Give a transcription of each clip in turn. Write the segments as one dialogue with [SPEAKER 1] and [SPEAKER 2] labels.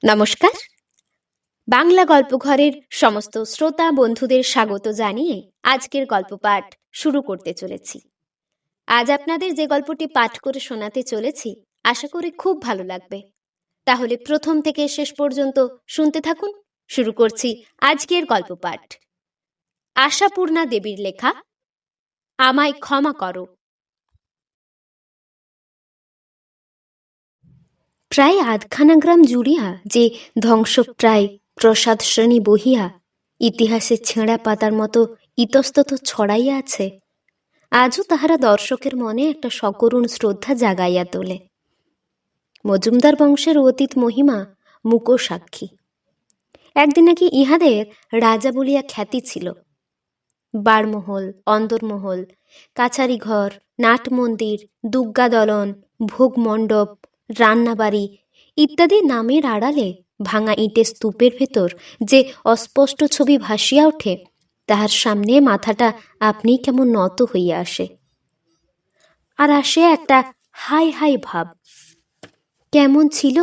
[SPEAKER 1] নমস্কার। বাংলা গল্পঘরের সমস্ত শ্রোতা বন্ধুদের স্বাগত জানিয়ে আজকের গল্প পাঠ শুরু করতে চলেছি। আজ আপনাদের যে গল্পটি পাঠ করে শোনাতে চলেছি আশা করি খুব ভালো লাগবে। তাহলে প্রথম থেকে শেষ পর্যন্ত শুনতে থাকুন। শুরু করছি আজকের গল্প পাঠ। আশাপূর্ণা দেবীর লেখা আমায় ক্ষমা করো। প্রায় আধখানা গ্রাম জুড়িয়া যে ধ্বংসপ্রায় প্রসাদ শ্রেণী বহিয়া ইতিহাসের ছেঁড়া পাতার মতো ইতস্তত ছড়াইয়া আছে, আজও তাহারা দর্শকের মনে একটা সকরুণ শ্রদ্ধা জাগাইয়া তোলে। মজুমদার বংশের অতীত মহিমা মূক সাক্ষী। একদিন নাকি ইহাদের রাজা বলিয়া খ্যাতি ছিল। বারমহল, অন্দরমহল, কাছারি ঘর, নাট মন্দির, দুর্গা দলন, ভোগ মণ্ডপ, রান্নাবাড়ি ইত্যাদি নামের আড়ালে ভাঙা ইটের স্তূপের ভেতর যে অস্পষ্ট ছবি ভাসিয়া ওঠে, তাহার সামনে মাথাটা আপনিই কেমন নত হইয়া আসে। আর আসে একটা হাই হাই ভাব। কেমন ছিল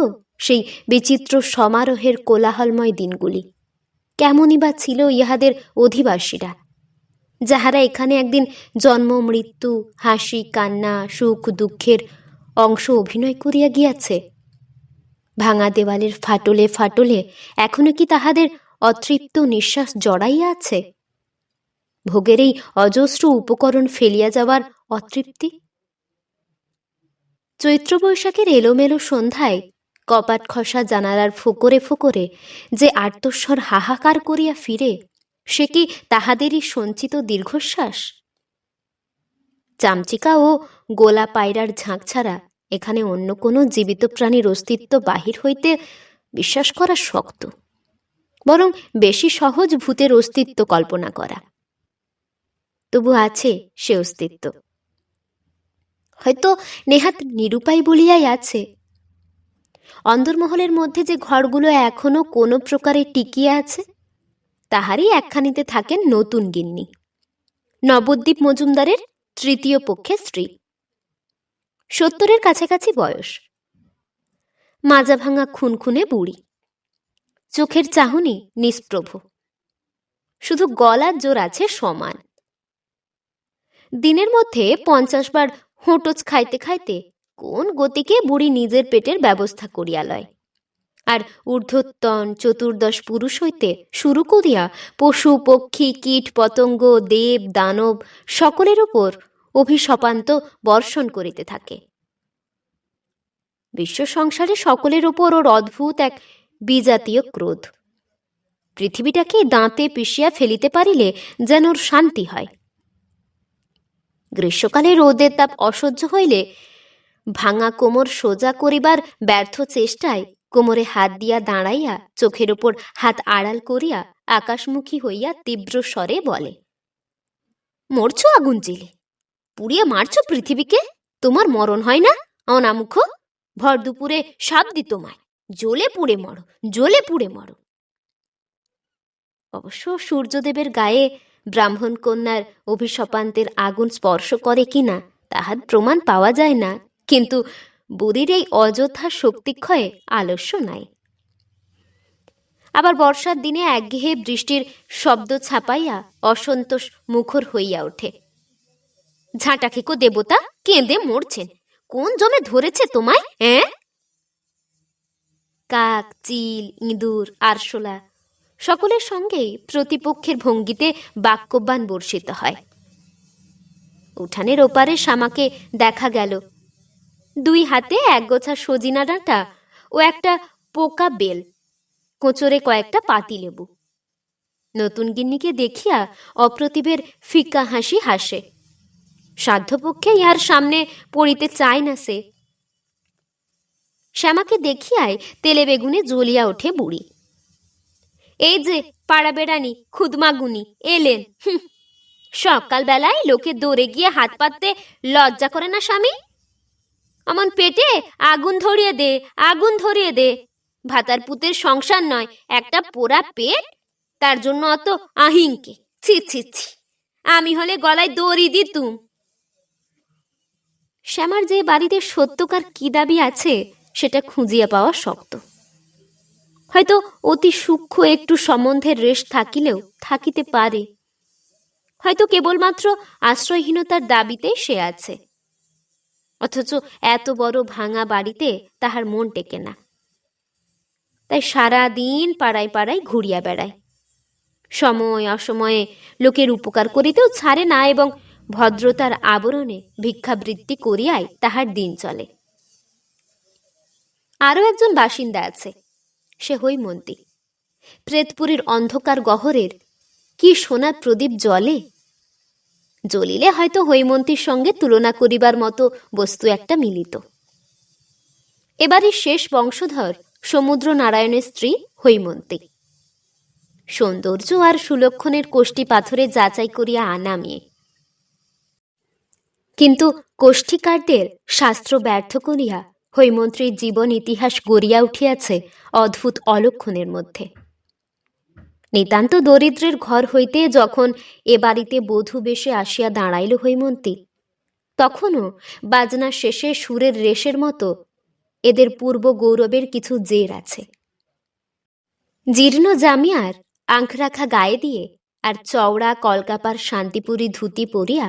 [SPEAKER 1] সেই বিচিত্র সমারোহের কোলাহলময় দিনগুলি? কেমনই বা ছিল ইহাদের অধিবাসীরা, যাহারা এখানে একদিন জন্ম মৃত্যু, হাসি কান্না, সুখ দুঃখের অংশ অভিনয় করিয়া গিয়াছে? ভাঙা দেওয়ালের ফাটলে ফাটলে এখনো কি তাহাদের অতৃপ্ত নিঃশ্বাস জড়াইয়া আছে? ভোগের এই অজস্র উপকরণ ফেলিয়া যাওয়ার অতৃপ্তি? চৈত্র বৈশাখের এলোমেলো সন্ধ্যায় কপাট খসা জানালার ফোকরে ফোকরে যে আর্তস্বর হাহাকার করিয়া ফিরে, সে কি তাহাদেরই সঞ্চিত দীর্ঘশ্বাস? চামচিকা ও গোলা পায়রার ঝাঁক ছাড়া এখানে অন্য কোনো জীবিত প্রাণীর অস্তিত্ব বাহির হইতে বিশ্বাস করা শক্ত, বরং বেশি সহজ ভূতের অস্তিত্ব কল্পনা করা। তবু আছে সে অস্তিত্ব, হয়তো নেহাত নিরুপায় বলিয়াই আছে। অন্দরমহলের মধ্যে যে ঘরগুলো এখনো কোনো প্রকারে টিকিয়ে আছে, তাহারই একখানিতে থাকেন নতুন গিন্নি, নবদ্বীপ মজুমদারের তৃতীয় পক্ষের স্ত্রী। 70-এর কাছাকাছি বয়স, মাজা ভাঙা খুনখুনে বুড়ি, চোখের চাহনি নিষ্প্রভ, শুধু গলার জোর আছে সমান। দিনের মধ্যে 50 বার হোঁটোচ খাইতে খাইতে কোন গতিকে বুড়ি নিজের পেটের ব্যবস্থা করিয়া লয়, আর ঊর্ধ্বতন 14 পুরুষ হইতে শুরু করিয়া পশু পক্ষী কীট পতঙ্গ দেব দানব সকলের উপর অভিশপান্ত বর্ষণ করিতে থাকে। বিশ্ব সংসারে সকলের উপর ওর অদ্ভুত এক বিজাতীয় ক্রোধ। পৃথিবীটাকে দাঁতে পিষিয়া ফেলিতে পারিলে যেন ওর শান্তি হয়। গ্রীষ্মকালে রোদের তাপ অসহ্য হইলে ভাঙা কোমর সোজা করিবার ব্যর্থ চেষ্টায় কোমরে হাত দিয়া দাঁড়াইয়া চোখের উপর হাত আড়াল করিয়া আকাশমুখী হইয়া তীব্র স্বরে বলে, মরছ আগুন জেলে, পুড়িয়ে মারছ পৃথিবীকে, তোমার মরণ হয় না? অনামুখ, ভর দুপুরে সাপ দি তোমায়, জ্বলে পুড়ে মরো, জ্বলে পুড়ে মরো। অবশ্য সূর্যদেবের গায়ে ব্রাহ্মণ কন্যার অভিশপান্তের আগুন স্পর্শ করে কিনা তাহার প্রমাণ পাওয়া যায় না, কিন্তু বুড়ির এই অযথা শক্তিক্ষয়ে আলস্য নাই। আবার বর্ষার দিনে একঘেয়ে বৃষ্টির শব্দ ছাপাইয়া অসন্তোষ মুখর হইয়া ওঠে। ঝাঁটা খেকো দেবতা কেঁদে মরছেন, কোন জমে ধরেছে তোমায়? কাক, চিল, ইঁদুর, আরশোলা সকলের সঙ্গেই প্রতিপক্ষের ভঙ্গিতে বাক্যবাণ বর্ষিত হয়। উঠানের ওপারে শামাকে দেখা গেল, 2 হাতে একগোছা সজিনা ডাঁটা ও একটা পোকা বেল, কোঁচরে কয়েকটা পাতিলেবু। নতুন গিন্নিকে দেখিয়া অপ্রতিভের ফিকা হাসি হাসে। সাধ্যপক্ষে ইহার সামনে পড়িতে চায় না সে। শ্যামাকে দেখিয়াই তেলে বেগুনে জ্বলিয়া ওঠে বুড়ি। এই যে পাড়া বেড়ানি খুদমাগুনি এলেন। সকালবেলায় লোকে দৌড়ে গিয়ে হাত পাততে লজ্জা করে না স্বামী? অমন পেটে আগুন ধরিয়ে দে, আগুন ধরিয়ে দে। ভাতার পুতের সংসার নয়, একটা পোড়া পেট, তার জন্য অত আহিংকে। ছি ছি ছি, আমি হলে গলায় দড়ি দিতুম। শ্যামার যে বাড়িতে সত্যকার কি দাবি আছে সেটা খুঁজিয়া পাওয়া শক্ত। হয়তো অতি সূক্ষ্ম একটু সম্বন্ধের রেশ থাকিলেও থাকিতে পারে, হয়তো কেবলমাত্র আশ্রয়হীনতার দাবিতেই সে আছে, অথচ এত বড় ভাঙা বাড়িতে তাহার মন টেকে না। তাই সারা দিন পাড়ায় পাড়ায় ঘুরিয়া বেড়ায়, সময় অসময়ে লোকের উপকার করিতেও ছাড়ে না, এবং ভদ্রতার আবরণে ভিক্ষাবৃত্তি করিয়াই তাহার দিন চলে। আরও একজন বাসিন্দা আছে, সে হৈমন্তী। প্রেতপুরীর অন্ধকার গহরের কি সোনার প্রদীপ জ্বলে, জ্বলিলে হয়তো হৈমন্তীর সঙ্গে তুলনা করিবার মতো বস্তু একটা মিলিত। এবারের শেষ বংশধর সমুদ্র নারায়ণের স্ত্রী হৈমন্তী। সৌন্দর্য আর সুলক্ষণের কোষ্ঠী পাথরে যাচাই করিয়া আনা মেয়ে, কিন্তু কোষ্ঠীকারদের শাস্ত্র ব্যর্থ করিয়া হৈমন্তীর জীবন ইতিহাস গড়িয়া উঠিয়াছে অদ্ভুত অলক্ষণের মধ্যে। নিতান্ত দরিদ্রের ঘর হইতে যখন এ বাড়িতে বধূ বেশে আসিয়া দাঁড়াইল হৈমন্তী, তখনও বাজনা শেষে সুরের রেশের মতো এদের পূর্ব গৌরবের কিছু জের আছে। জীর্ণ জামিয়ার আঁখ রাখা গায়ে দিয়ে আর চওড়া কলকাপার শান্তিপুরী ধুতি পরিয়া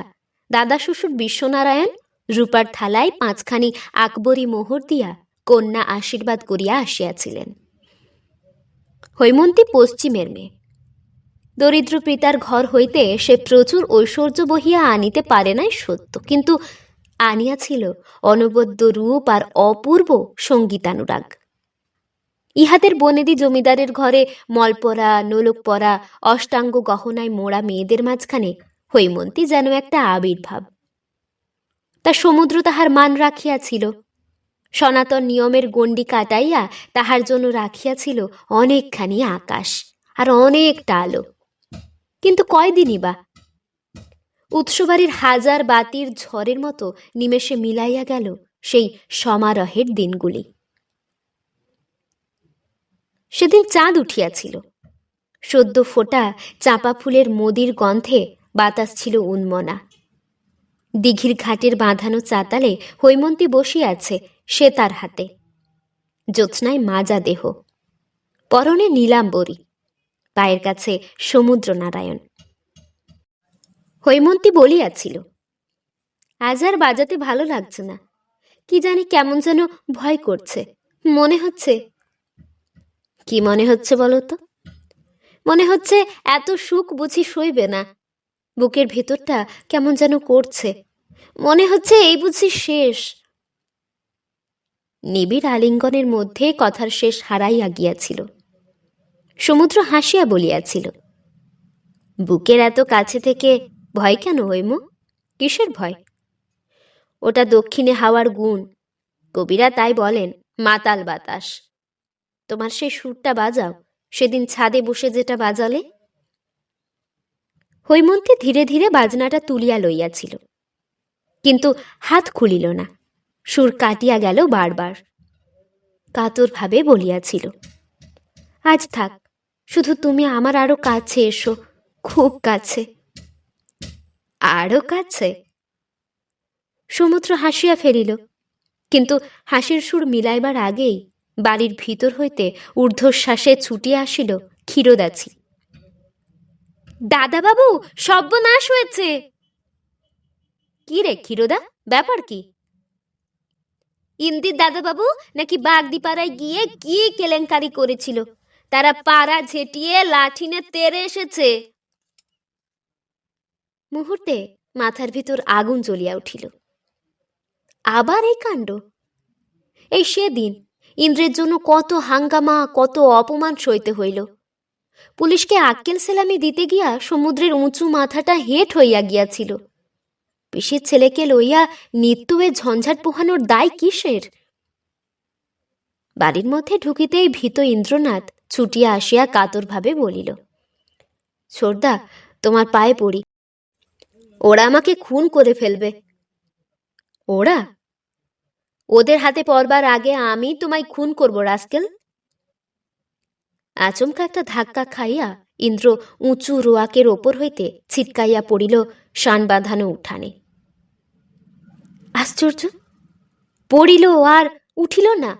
[SPEAKER 1] দাদা শ্বশুর বিশ্বনারায়ণ রূপার থালায় 5খানি আকবরী মোহর দিয়া কন্যা আশীর্বাদ করিয়া আসিয়াছিলেন। হৈমন্তী পশ্চিমের মেয়ে। দরিদ্র পিতার ঘর হইতে সে প্রচুর ঐশ্বর্য বহিয়া আনিতে পারে নাই সত্য, কিন্তু আনিয়াছিল অনবদ্য রূপ আর অপূর্ব সঙ্গীতানুরাগ। ইহাদের বনেদি জমিদারের ঘরে মলপরা নোলকপরা অষ্টাঙ্গ গহনায় মোড়া মেয়েদের মাঝখানে হৈমন্তী যেন একটা আবির্ভাব। তা সমুদ্র তাহার মান রাখিয়াছিল, সনাতন নিয়মের গণ্ডি কাটাইয়া তাহার জন্য রাখিয়াছিল অনেকখানি আকাশ আর অনেকটা আলো। কিন্তু কয়দিনই বা, উৎসবাড়ির হাজার বাতির ঝড়ের মতো নিমেষে মিলাইয়া গেল সেই সমারোহের দিনগুলি। সেদিন চাঁদ উঠিয়াছিল, সদ্য ফোটা চাঁপা ফুলের মদির গন্ধে বাতাস ছিল উন্মনা। দিঘির ঘাটের বাঁধানো চাতালে হৈমন্তী বসিয়াছে, সে তার হাতে, জ্যোৎস্নায় মাজা দেহ, পরনে নীলাম্বরী, পায়ের কাছে সমুদ্র নারায়ণ। হৈমন্তী বলিয়াছিল, আজ আর বাজাতে ভালো লাগছে না, কি জানি কেমন যেন ভয় করছে, মনে হচ্ছে। কি মনে হচ্ছে বলো তো? মনে হচ্ছে এত সুখ বুঝি সইবে না, বুকের ভেতরটা কেমন যেন করছে, মনে হচ্ছে এই বুঝি শেষ। নিবিড় আলিঙ্গনের মধ্যে কথার শেষ হারাইয়া গিয়াছিল। সমুদ্র হাসিয়া বলিয়াছিল, বুকের এত কাছে থেকে ভয় কেন হৈম? কিসের ভয়? ওটা দক্ষিণে হাওয়ার গুণ, কবিরা তাই বলেন মাতাল বাতাস। তোমার সেই সুরটা বাজাও, সেদিন ছাদে বসে যেটা বাজালে। হৈমন্তী ধীরে ধীরে বাজনাটা তুলিয়া লইয়াছিল, কিন্তু হাত খুলিল না, সুর কাটিয়া গেল বারবার। কাতরভাবে বলিয়াছিল, আজ থাক, শুধু তুমি আমার আরো কাছে এসো, খুব কাছে। আরো কাছে? সমুদ্র হাসিয়া ফেলিল, কিন্তু হাসির সুর মিলাইবার আগেই বাড়ির ভিতর হইতে ঊর্ধ্বশ্বাসে ছুটিয়া আসিল ক্ষীরোদাছি। দাদাবাবু, সর্বনাশ হয়েছে। কি রে ক্ষীরোদা, ব্যাপার কি? ইন্দির দাদাবাবু নাকি বাগদিপাড়ায় গিয়ে কি কেলেঙ্কারি করেছিল, তারা পাড়া ঝেঁটিয়ে লাঠিনে তেড়ে এসেছে। মুহূর্তে মাথার ভিতর আগুন জ্বলিয়া উঠিল। আবার এই কাণ্ড! এই সেদিন ইন্দ্রের জন্য কত হাঙ্গামা, কত অপমান সইতে হইল। পুলিশকে আক্কেল সেলামি দিতে গিয়া সমুদ্রের উঁচু মাথাটা হেঁট হইয়া গিয়াছিল। পিসির ছেলেকে লইয়া নিত্য এ ঝঞ্ঝাট পোহানোর দায় কিসের? বাড়ির মধ্যে ঢুকিতেই ভীত ইন্দ্রনাথ ছুটিয়া আসিয়া কাতরভাবে বলিল, ছোটদা, তোমার পায়ে পড়ি, ওরা আমাকে খুন করে ফেলবে। ওরা? ওদের হাতে পড়বার আগে আমি তোমায় খুন করব রাস্কেল। আচমকা একটা ধাক্কা খাইয়া ইন্দ্র উঁচু রোয়াকের ওপর হইতে ছিটকাইয়া পড়িল শান বাঁধানো উঠানে। আশ্চর্য, পড়িল আর উঠিল না।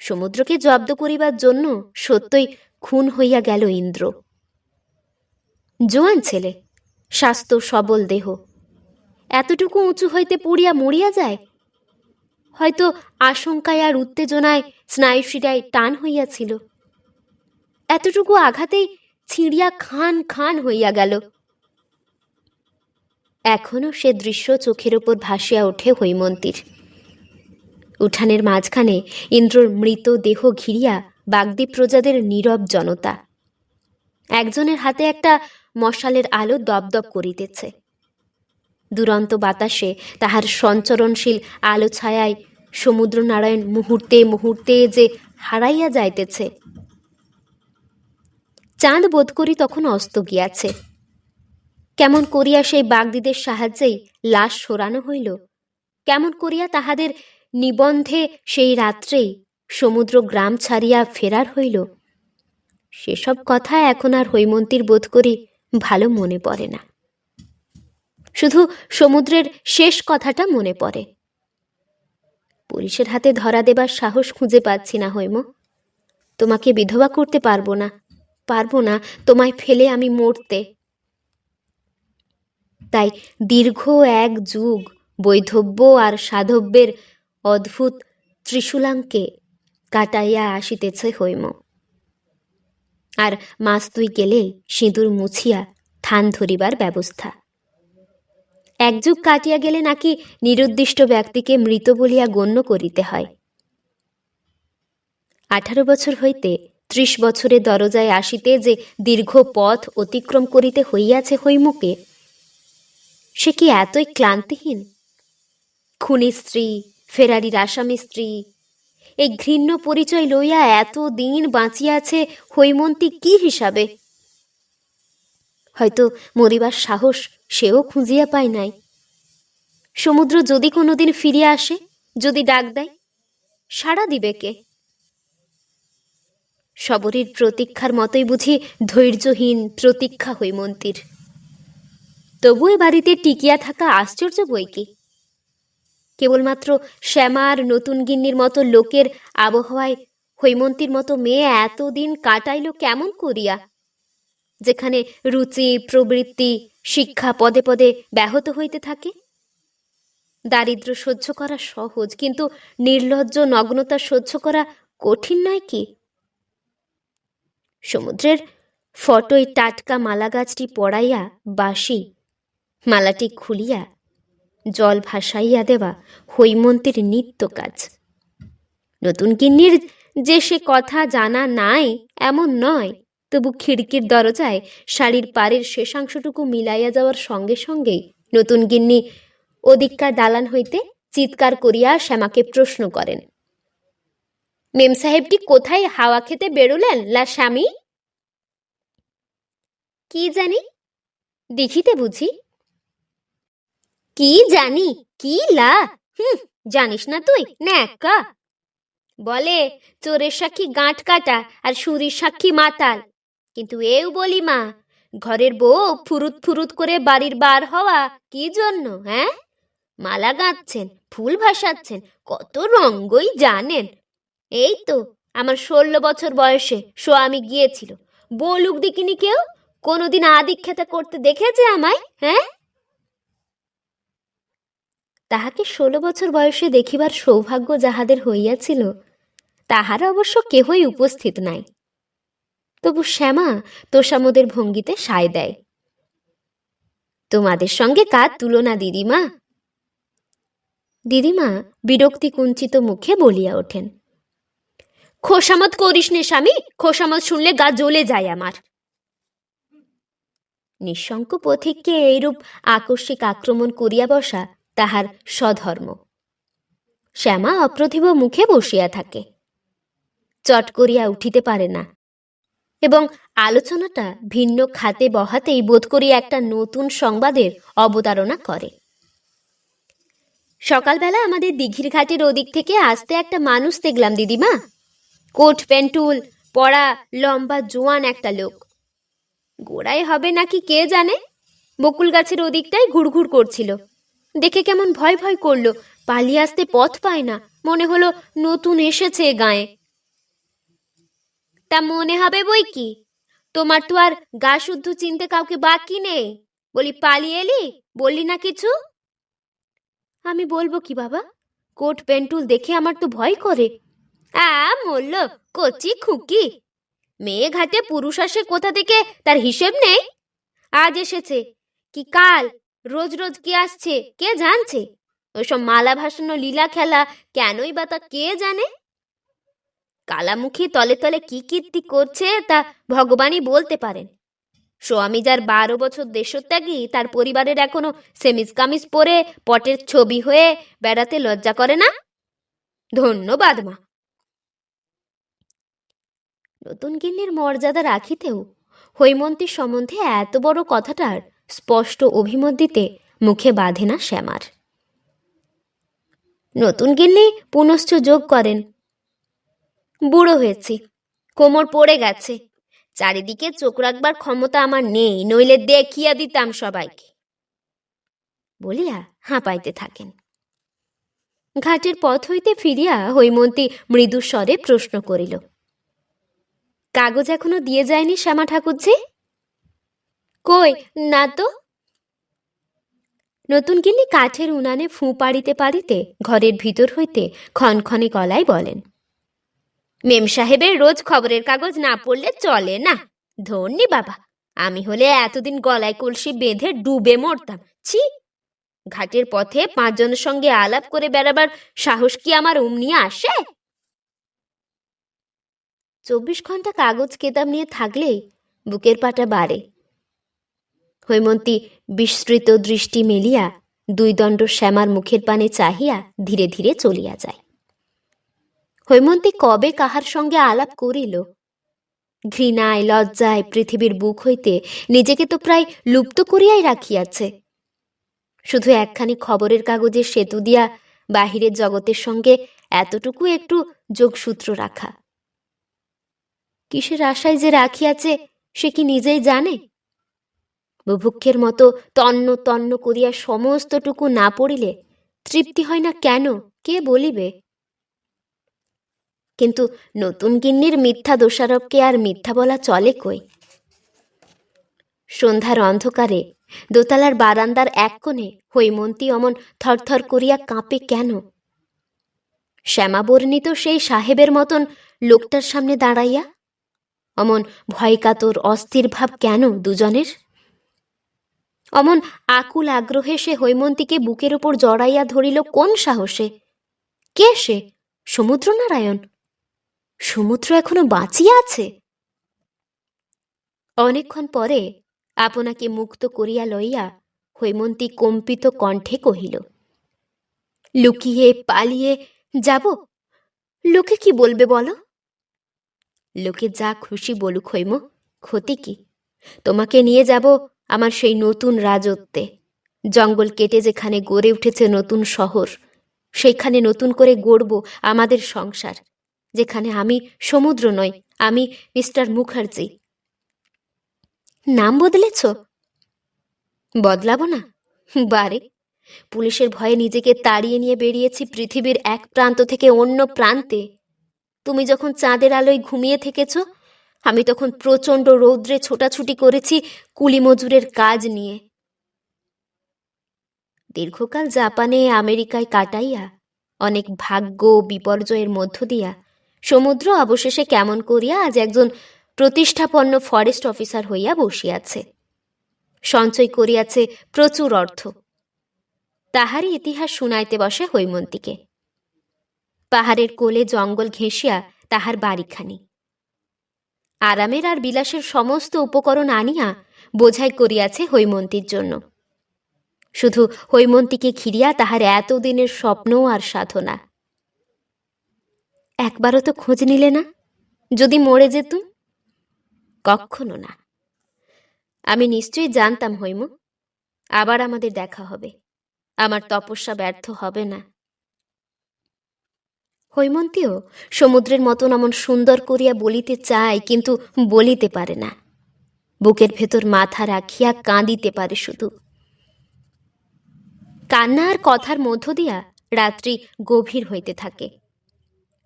[SPEAKER 1] সমুদ্রকে জব্দ করিবার জন্য সত্যই খুন হইয়া গেল ইন্দ্র। জোয়ান ছেলে, স্বাস্থ্য সবল দেহ, এতটুকু উঁচু হইতে পড়িয়া মরিয়া যায়? হয়তো আশঙ্কায় আর উত্তেজনায় স্নায়ুশিরায় টান হইয়াছিল, এতটুকু আঘাতেই ছিঁড়িয়া খান খান হইয়া গেল। এখনো সে দৃশ্য চোখের ওপর ভাসিয়া ওঠে হৈমন্তীর। উঠানের মাঝখানে ইন্দ্রর মৃত দেহ ঘিরিয়া বাগদীপ প্রজাদের নীরব জনতা। একজনের হাতে একটা মশালের আলো দপদপ করিতেছে। দুরন্ত বাতাসে তাহার সঞ্চরণশীল আলো ছায়ায় সমুদ্র নারায়ণ মুহূর্তে মুহূর্তে যে হারাইয়া যাইতেছে। চাঁদ বোধ করি তখন অস্ত গিয়াছে। কেমন করিয়া সেই বাগদিদের সাহায্যেই লাশ সরানো হইল, কেমন করিয়া তাহাদের নিবন্ধে সেই রাত্রেই সমুদ্র গ্রাম ছাড়িয়া ফেরার হইল, সেসব কথা এখন আর হৈমন্তীর বোধ করি ভালো মনে পড়ে না। শুধু সমুদ্রের শেষ কথাটা মনে পড়ে। পুলিশের হাতে ধরা দেবার সাহস খুঁজে পাচ্ছি না হৈম। তোমাকে বিধবা করতে পারবো না, পারবো না তোমায় ফেলে আমি মরতে। তাই দীর্ঘ এক যুগ বৈধব্য আর সাধব্যের অদ্ভুত ত্রিশূলাঙ্কে কাটাইয়া আসিতেছে হৈম। আর মাস 2 গেলেই সিঁদুর মুছিয়া থান ধরিবার ব্যবস্থা। এক যুগ কাটিয়া গেলে নাকি নিরুদ্দিষ্ট ব্যক্তিকে মৃত বলিয়া গণ্য করিতে হয়। 18 বছর হইতে 30 বছরের দরজায় আসিতে যে দীর্ঘ পথ অতিক্রম করিতে হইয়াছে হৈমকে, সে কি এতই ক্লান্তিহীন? খুনি স্ত্রী, ফেরারির আসামি স্ত্রী, এই ঘৃণ্য পরিচয় লইয়া এত দিন বাঁচিয়াছে হৈমন্তী কি হিসাবে? হয়তো মরিবার সাহস সেও খুঁজিয়া পায় নাই। সমুদ্র যদি কোনোদিন ফিরিয়া আসে, যদি ডাক দেয়, সাড়া দিবে কে? শবরীর প্রতীক্ষার মতোই বুঝি ধৈর্যহীন প্রতীক্ষা হৈমন্তীর। তবু এ বাড়িতে টিকিয়া থাকা আশ্চর্য বই কি। কেবলমাত্র শ্যামার নতুন গিন্নির মতো লোকের আবহাওয়ায় হৈমন্তীর মতো মেয়ে এতদিন কাটাইল কেমন করিয়া, যেখানে রুচি, প্রবৃত্তি, শিক্ষা পদে পদে ব্যাহত হইতে থাকে। দারিদ্র্য সহ্য করা সহজ, কিন্তু নির্লজ্জ নগ্নতা সহ্য করা কঠিন নয় কি? সমুদ্রের ফটোয় টাটকা মালা গাছটি পড়াইয়া বাসি মালাটি খুলিয়া জল ভাসাইয়া দেওয়া হৈমন্তীর নিত্য কাজ। নতুন গিন্নির যে সে কথা জানা নাই এমন নয়, তবু খিড়কির দরজায় শাড়ির পাড়ের শেষাংশটুকু মিলাইয়া যাওয়ার সঙ্গে সঙ্গেই নতুন গিন্নি ওদিককার দালান হইতে চিৎকার করিয়া শ্যামাকে প্রশ্ন করেন, মেম সাহেবটি কোথায় হাওয়া খেতে বেরোলেন লা স্বামী? কি জানি, দেখিতে বুঝি? কি জানি কি লা? জানিস না তুই ন্যাকা? বলে চোরের সাক্ষী গাঁট কাটা আর সুরির সাক্ষী মাতাল। কিন্তু এও বলি মা, ঘরের বউ ফুরুত ফুরুত করে বাড়ির বার হওয়া কি জন্য? হ্যাঁ, মালা গাঁথছেন, ফুল ভাসাচ্ছেন, কত রঙ্গই জানেন। এই তো আমার 16 বছর বয়সে স্বামী গিয়েছিল, বলুক দিকিনি কেউ কোনোদিন আদিক্ষেতা করতে দেখেছে আমায়? হ্যাঁ, তাহাকে 16 বছর বয়সে দেখিবার সৌভাগ্য যাহাদের হইয়াছিল, তাহারা অবশ্য কেহই উপস্থিত নাই। তবু শ্যামা তোষামোদের ভঙ্গিতে সায় দেয়, তোমাদের সঙ্গে কার তুলনা দিদিমা? দিদিমা বিরক্তি কুঞ্চিত মুখে বলিয়া ওঠেন, খোশামত করিস নে স্বামী, খোশামত শুনলে গা জ্বলে যায় আমার। নিঃশঙ্ক পথিককে এইরূপ আকস্মিক আক্রমণ করিয়া বসা তাহার স্বধর্ম। শ্যামা অপ্রতিভ মুখে বসিয়া থাকে, চট করিয়া উঠিতে পারে না, এবং আলোচনাটা ভিন্ন খাতে বহাতেই বোধ করি একটা নতুন সংবাদের অবতারণা করে। সকালবেলা আমাদের দিঘির ঘাটের ওদিক থেকে আসতে একটা মানুষ দেখলাম দিদিমা, কোট প্যান্টুল পরা, লম্বা জোয়ান একটা লোক। গোড়ায় হবে নাকি কে জানে, বকুল গাছের ওদিকটাই ঘুরঘুর করছিল। দেখে কেমন ভয় ভয় করলো, পালিয়ে আসতে পথ পায় না, মনে হলো নতুন এসেছে গায়ে। তা মনে হবে বই কি, তোমার তো আর গা শুদ্ধ চিনতে কাউকে বাকি নেই। বলি পালিয়ে এলি, বললি না কিছু? আমি বলবো কি বাবা, কোট পেন্টুল দেখে আমার তো ভয় করে। মরল কচি খুকি, মেয়ে ঘাটে পুরুষ আসে কোথা থেকে তার হিসেব নেই। আজ এসেছে কি কাল, রোজ রোজ কি আসছে কে জানছে। ওসব মালা ভাসানো লীলা খেলা কেনই বা তা কে জানে। কালামুখী তলে তলে কি কীর্তি করছে তা ভগবানই বলতে পারেন। স্বামী যার 12 বছর দেশত্যাগী, তার পরিবারের এখনো সেমিজ কামিজ পরে পটের ছবি হয়ে বেড়াতে লজ্জা করে না? ধন্যবাদ মা। নতুন গিন্নির মর্যাদা রাখিতেও হৈমন্তীর সম্বন্ধে এত বড় কথাটার স্পষ্ট অভিমত দিতে মুখে বাঁধে না শ্যামার। নতুন গিন্নি পুনশ্চ যোগ করেন, বুড়ো হয়েছি, কোমর পড়ে গেছে, চারিদিকে চোখ রাখবার ক্ষমতা আমার নেই, নইলে দেখিয়া দিতাম সবাইকে, বলিয়া হাঁপাইতে থাকেন। ঘাটের পথ হইতে ফিরিয়া হৈমন্তী মৃদু স্বরে প্রশ্ন করিল, কাগজ এখনো দিয়ে যায়নি শ্যামা ঠাকুরজি? কই না তো। নতুন গিন্নি কাঠের উনানে ফুঁ পাড়িতে পাড়িতে ঘরের ভিতর হইতে ক্ষণক্ষণে গলায় বলেন, মেম সাহেবের রোজ খবরের কাগজ না পড়লে চলে না। ধন্যি বাবা, আমি হলে এতদিন গলায় কলসি বেঁধে ডুবে মরতাম। ছি, ঘাটের পথে 5 জনের সঙ্গে আলাপ করে বেড়াবার সাহস কি আমার অমনি আসে? 24 ঘন্টা কাগজ কেতাব নিয়ে থাকলেই বুকের পাটা বাড়ে। হৈমন্তী বিস্তৃত দৃষ্টি মেলিয়া 2 দণ্ড শ্যামার মুখের পানে চাহিয়া ধীরে ধীরে চলিয়া যায়। হৈমন্তী কবে কাহার সঙ্গে আলাপ করিল? ঘৃণায় লজ্জায় পৃথিবীর বুক হইতে নিজেকে তো প্রায় লুপ্ত করিয়াই রাখিয়াছে। শুধু একখানি খবরের কাগজের সেতু দিয়া বাহিরের জগতের সঙ্গে এতটুকু একটু যোগসূত্র রাখা। কিসের আশায় যে রাখিয়াছে সে কি নিজেই জানে? বুভুক্ষের মতো তন্ন তন্ন করিয়া সমস্তটুকু না পড়িলে তৃপ্তি হয় না কেন, কে বলিবে? কিন্তু নতুন গিন্নির মিথ্যা দোষারোপকে আর মিথ্যা বলা চলে কই? সন্ধ্যার অন্ধকারে দোতলার বারান্দার এক কোণে হৈমন্তী অমন থরথর করিয়া কাঁপে কেন? শ্যামাবর্ণিত সেই সাহেবের মতন লোকটার সামনে দাঁড়াইয়া অমন ভয়কাতর অস্থির ভাব কেন দুজনের? অমন আকুল আগ্রহে সে হৈমন্তীকে বুকের উপর জড়াইয়া ধরিল কোন সাহসে? কে সে? সমুদ্রনারায়ণ? সমুদ্র এখনো বাঁচিয়া আছে? অনেকক্ষণ পরে আপনাকে মুক্ত করিয়া লইয়া হৈমন্তী কম্পিত কণ্ঠে কহিল, লুকিয়ে পালিয়ে যাব? লোকে কি বলবে বলো? লোকে যা খুশি বলুক হৈম, ক্ষতি কি? তোমাকে নিয়ে যাব আমার সেই নতুন রাজত্বে। জঙ্গল কেটে যেখানে গড়ে উঠেছে নতুন শহর, সেইখানে নতুন করে গড়ব আমাদের সংসার, যেখানে আমি সমুদ্র নই, আমি মিস্টার মুখার্জি। নাম বদলেছ? বদলাবো না? বারে, পুলিশের ভয়ে নিজেকে তাড়িয়ে নিয়ে বেরিয়েছি পৃথিবীর এক প্রান্ত থেকে অন্য প্রান্তে। তুমি যখন চাঁদের আলোয় ঘুমিয়ে থেকেছ, আমি তখন প্রচণ্ড রৌদ্রে ছোটাছুটি করেছি কুলি মজুরের কাজ নিয়ে। দীর্ঘকাল জাপানে আমেরিকায় কাটাইয়া অনেক ভাগ্য বিপর্যয়ের মধ্য দিয়া সমুদ্র অবশেষে কেমন করিয়া আজ একজন প্রতিষ্ঠাপন্ন ফরেস্ট অফিসার হইয়া বসিয়াছে। সঞ্চয় করিয়াছে প্রচুর অর্থ। তাহারই ইতিহাস শুনাইতে বসে হৈমন্তীকে। পাহাড়ের কোলে জঙ্গল ঘেঁষিয়া তাহার বাড়িখানি। আরামের আর বিলাসের সমস্ত উপকরণ আনিয়া বোঝাই করিয়াছে হৈমন্তীর জন্য। শুধু হৈমন্তীকে ঘিরিয়া তাহার এতদিনের স্বপ্ন আর সাধনা। একবারও তো খোঁজ নিলে না? যদি মরে যেতুম? কখনো না। আমি নিশ্চয়ই জানতাম হৈম, আবার আমাদের দেখা হবে, আমার তপস্যা ব্যর্থ হবে না। হৈমন্তীও সমুদ্রের মতন এমন সুন্দর করিয়া বলিতে চায়, কিন্তু বলিতে পারে না। বুকের ভেতর মাথা রাখিয়া কাঁদিতে পারে শুধু। কান্না আর কথার মধ্য দিয়া রাত্রি গভীর হইতে থাকে।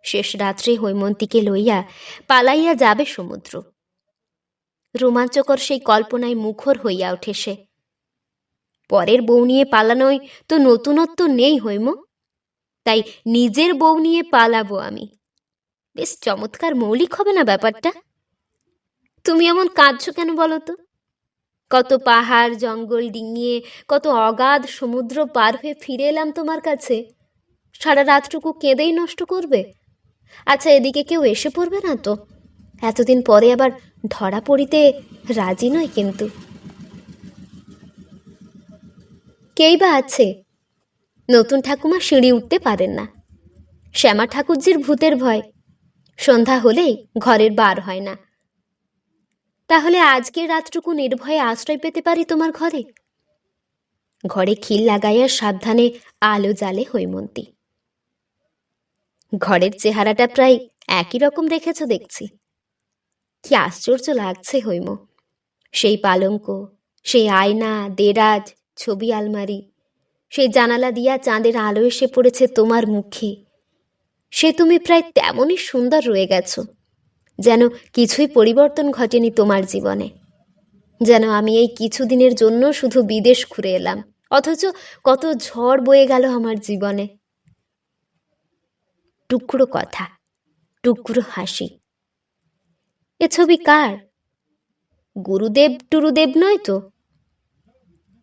[SPEAKER 1] শেষ রাত্রে হৈমন্তীকে লইয়া পালাইয়া যাবে সমুদ্র। রোমাঞ্চকর সেই কল্পনায় মুখর হইয়া ওঠে সে। পরের বউ নিয়ে পালানোয় তো নতুনত্ব নেই হৈম, তাই নিজের বউ নিয়ে পালাবো আমি। বেশ চমৎকার মৌলিক হবে না ব্যাপারটা? তুমি এমন কাঁদছো কেন বলো তো? কত পাহাড় জঙ্গল ডিঙিয়ে, কত অগাধ সমুদ্র পার হয়ে ফিরে এলাম তোমার কাছে, সারা রাতটুকু কেঁদেই নষ্ট করবে? আচ্ছা, এদিকে কেউ এসে পড়বে না তো? এতদিন পরে আবার ধরা পড়িতে রাজি নয় কিন্তু। কেই বা আছে? নতুন ঠাকুমা সিঁড়ি উঠতে পারেন না। শ্যামা ঠাকুরজির ভূতের ভয়, সন্ধ্যা হলেই ঘরের বার হয় না। তাহলে আজকের রাতটুকু নির্ভয়ে আশ্রয় পেতে পারি তোমার ঘরে। ঘরে খিল লাগাইয়া সাবধানে আলো জ্বালে হৈমন্তী। ঘরের চেহারাটা প্রায় একই রকম রেখেছ দেখছি। কি আশ্চর্য লাগছে হৈম! সেই পালঙ্ক, সেই আয়না, দেরাজ, ছবি আলমারি, সেই জানালা দিয়া চাঁদের আলো এসে পড়েছে তোমার মুখে। সে তুমি প্রায় তেমনই সুন্দর রয়ে গেছ, যেন কিছুই পরিবর্তন ঘটেনি তোমার জীবনে। যেন আমি এই কিছুদিনের জন্য শুধু বিদেশ ঘুরে এলাম, অথচ কত ঝড় বয়ে গেল আমার জীবনে। টুকরো কথা, টুকরো হাসি। এ ছবি কার? গুরুদেব টুরুদেব নয় তো?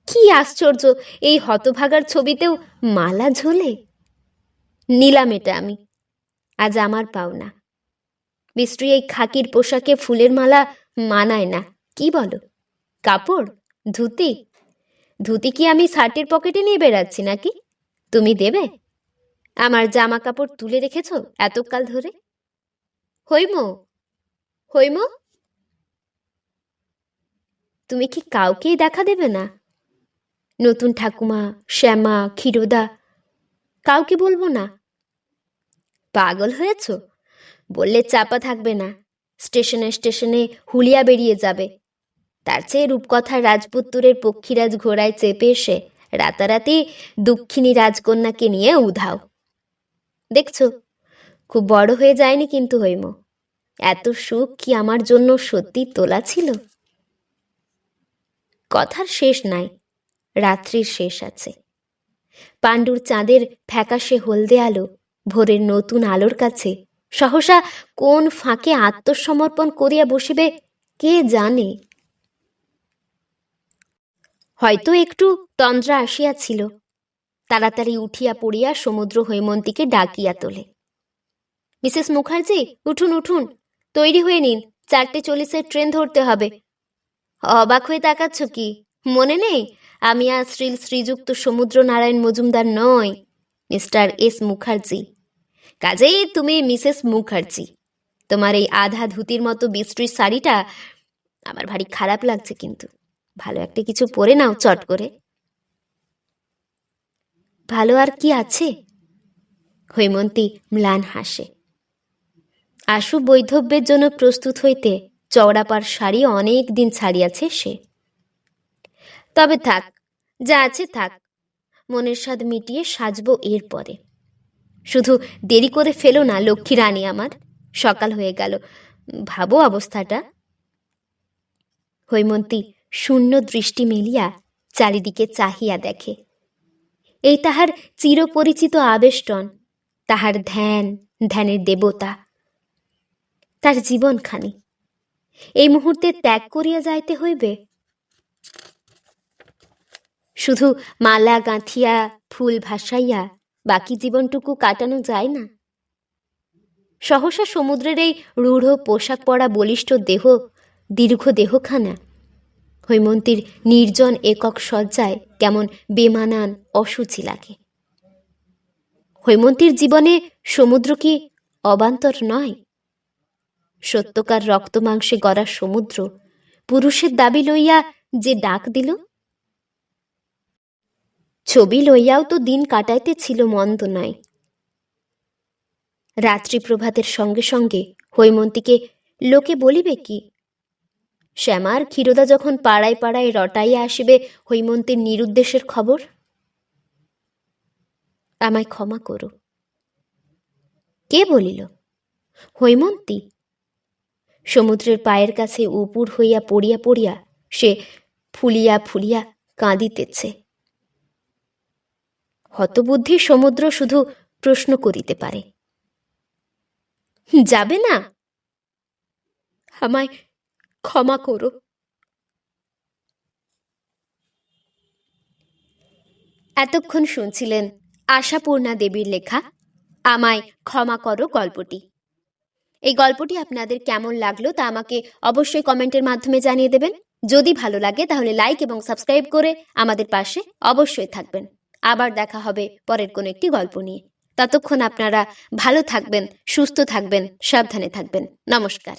[SPEAKER 1] কি আশ্চর্য, এই হতভাগার ছবিতেও মালা ঝোলে। নিলাম এটা আমি, আজ আমার পাওনা। বিশ্রী এই খাকির পোশাকে ফুলের মালা মানায় না, কি বলো? কাপড়, ধুতি? ধুতি কি আমি শার্টের পকেটে নিয়ে বেড়াচ্ছি নাকি? তুমি দেবে? আমার জামা কাপড় তুলে রেখেছ এতকাল ধরে। হৈম, হৈম, তুমি কি কাউকেই দেখা দেবে না? নতুন ঠাকুমা, শ্যামা, ক্ষীরোদা, কাউকে বলবো না? পাগল হয়েছ? বললে চাপা থাকবে না, স্টেশনে স্টেশনে হুলিয়া বেরিয়ে যাবে। তার চেয়ে রূপকথার রাজপুত্তরের পক্ষীরাজ ঘোড়ায় চেপে এসে রাতারাতি দুঃখিনী রাজকন্যাকে নিয়ে উধাও। দেখছো, খুব বড় হয়ে যায়নি কিন্তু হৈম। এত সুখ কি আমার জন্য সত্যি তোলা ছিল? কথার শেষ নাই, রাত্রির শেষ আছে। পাণ্ডুর চাঁদের ফ্যাকাশে হলদে আলো ভোরের নতুন আলোর কাছে সহসা কোন ফাঁকে আত্মসমর্পণ করিয়া বসিবে কে জানে। হয়তো একটু তন্দ্রা আসিয়াছিল। তাড়াতাড়ি উঠিয়া পড়িয়া সমুদ্র হৈমন্তীকে ডাকিয়া তোলে। মিসেস মুখার্জি, উঠুন উঠুন, তৈরি হয়ে নিন, 4:40 ট্রেন ধরতে হবে। অবাক হয়ে তাকাচ্ছ কি? মনে নেই আমি আর শ্রীযুক্ত সমুদ্র নারায়ণ মজুমদার নই, মিস্টার এস মুখার্জি। কাজেই তুমি মিসেস মুখার্জি। তোমার এই আধা ধুতির মতো বিশ্রী শাড়িটা আমার ভারী খারাপ লাগছে, কিন্তু ভালো একটা কিছু পরে নাও চট করে। ভালো আর কি আছে? হৈমন্তী ম্লান হাসে। আশু বৈধব্যের জন্য প্রস্তুত হইতে চওড়াপাড় শাড়ি অনেক দিন ছাড়িয়াছে সে। তবে থাক, যা আছে থাক, মনের স্বাদ মিটিয়ে সাজবো এর পরে। শুধু দেরি করে ফেলো না লক্ষ্মী রানী আমার, সকাল হয়ে গেল। ভাবো অবস্থাটা। হৈমন্তী শূন্য দৃষ্টি মেলিয়া চারিদিকে চাহিয়া দেখে। এই তাহার চিরপরিচিত আবেষ্টন, তাহার ধ্যান, ধ্যানের দেবতা, তার জীবনখানি এই মুহূর্তে ত্যাগ করিয়া যাইতে হইবে। শুধু মালা গাঁথিয়া ফুল ভাসাইয়া বাকি জীবনটুকু কাটানো যায় না? সহসা সমুদ্রের এই রূঢ় পোশাক পরা বলিষ্ঠ দেহ, দীর্ঘ দেহখানা হৈমন্তীর নির্জন একক শয্যায় কেমন বেমানান অসুচি লাগে। হৈমন্তীর জীবনে সমুদ্র কি অবান্তর নয়? সত্যকার রক্ত মাংসে গড়া সমুদ্র পুরুষের দাবি লইয়া যে ডাক দিল, ছবি লইয়াও তো দিন কাটাইতে ছিল মন্দ নয়। রাত্রি প্রভাতের সঙ্গে সঙ্গে হৈমন্তীকে লোকে বলিবে কি? শ্যামার ক্ষীরোদা যখন পাড়ায় পাড়ায় রটাইয়া আসিবে হৈমন্তীর নিরুদ্দেশের খবর। আমায় ক্ষমা করো। কে বলিল? হৈমন্তী। সমুদ্রের পায়ের কাছে উপুর হইয়া পড়িয়া পড়িয়া সে ফুলিয়া ফুলিয়া কাঁদিতেছে। হতবুদ্ধি সমুদ্র শুধু প্রশ্ন করিতে পারে, যাবে না? আমায় ক্ষমা করো। এতক্ষণ শুনছিলেন আশাপূর্ণা দেবীর লেখা আমায় ক্ষমা করো গল্পটি। এই গল্পটি আপনাদের কেমন লাগলো তা আমাকে অবশ্যই কমেন্টের মাধ্যমে জানিয়ে দেবেন। যদি ভালো লাগে তাহলে লাইক এবং সাবস্ক্রাইব করে আমাদের পাশে অবশ্যই থাকবেন। আবার দেখা হবে পরের কোনো একটি গল্প নিয়ে। ততক্ষণ আপনারা ভালো থাকবেন, সুস্থ থাকবেন, সাবধানে থাকবেন। নমস্কার।